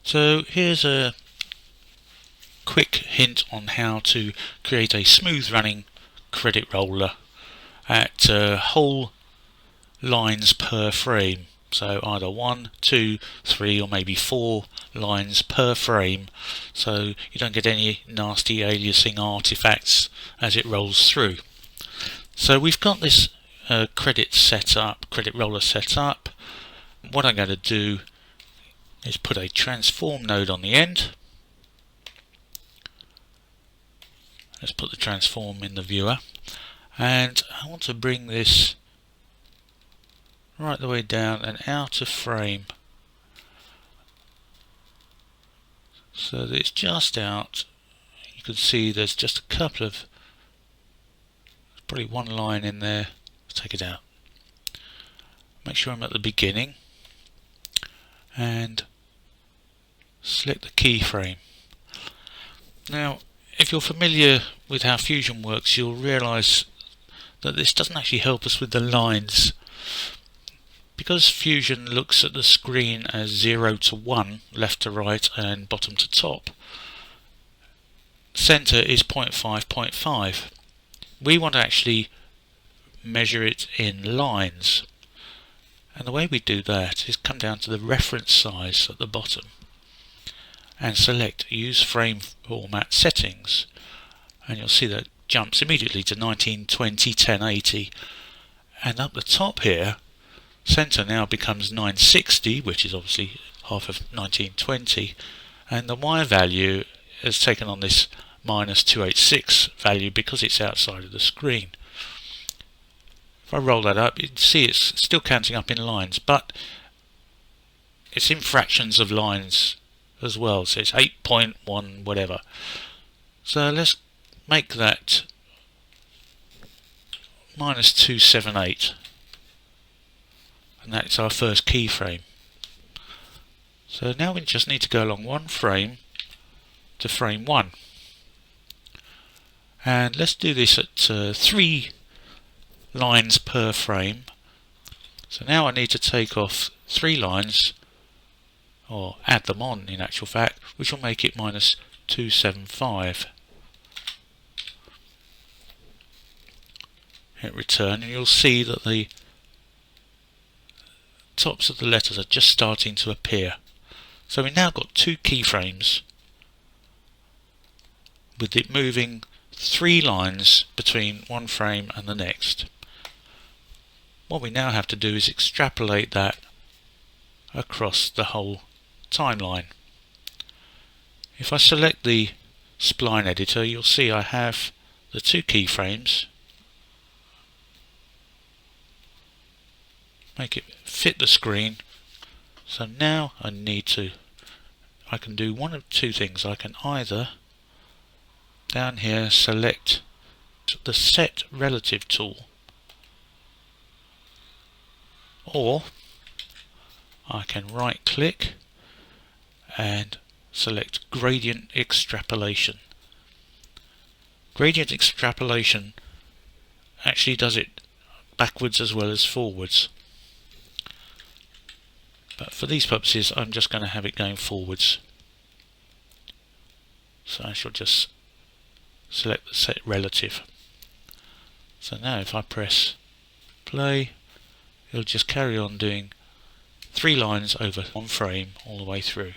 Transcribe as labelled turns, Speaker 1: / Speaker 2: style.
Speaker 1: So here's a quick hint on how to create a smooth running credit roller at whole lines per frame. So either 1, 2, 3 or maybe 4 lines per frame, so you don't get any nasty aliasing artifacts as it rolls through. So we've got this credit roller set up. What I'm going to do is put a transform node on the end. Let's put the transform in the viewer, and I want to bring this right the way down and out of frame so that it's just out. You can see there's just a couple of, probably one line in there. Take it out. Make sure I'm at the beginning and select the keyframe. Now, if you're familiar with how Fusion works, you'll realise that this doesn't actually help us with the lines. Because Fusion looks at the screen as 0 to 1, left to right and bottom to top, centre is 0.5, 0.5. We want to actually measure it in lines. And the way we do that is come down to the reference size at the bottom and select Use Frame Format Settings, and you'll see that jumps immediately to 1920 1080, and up the top here centre now becomes 960, which is obviously half of 1920, and the Y value has taken on this -286 value because it's outside of the screen. If I roll that up, you can see it's still counting up in lines, but it's in fractions of lines as well, so it's 8.1 whatever. So let's make that -278, and that's our first keyframe. So now we just need to go along one frame to frame 1, and let's do this at 3 lines per frame. So now I need to take off 3 lines, or add them on in actual fact, which will make it -275. Hit return, and you'll see that the tops of the letters are just starting to appear. So we've now got 2 keyframes with it moving 3 lines between one frame and the next. What we now have to do is extrapolate that across the whole timeline. If I select the spline editor, you'll see I have the 2 keyframes. Make it fit the screen. So now I can do one of 2 things. I can either down here select the Set Relative tool, or I can right click and select Gradient Extrapolation. Gradient Extrapolation actually does it backwards as well as forwards, but for these purposes I'm just going to have it going forwards. So I shall just select the Set Relative. So now if I press play, it'll just carry on doing 3 lines over one frame all the way through.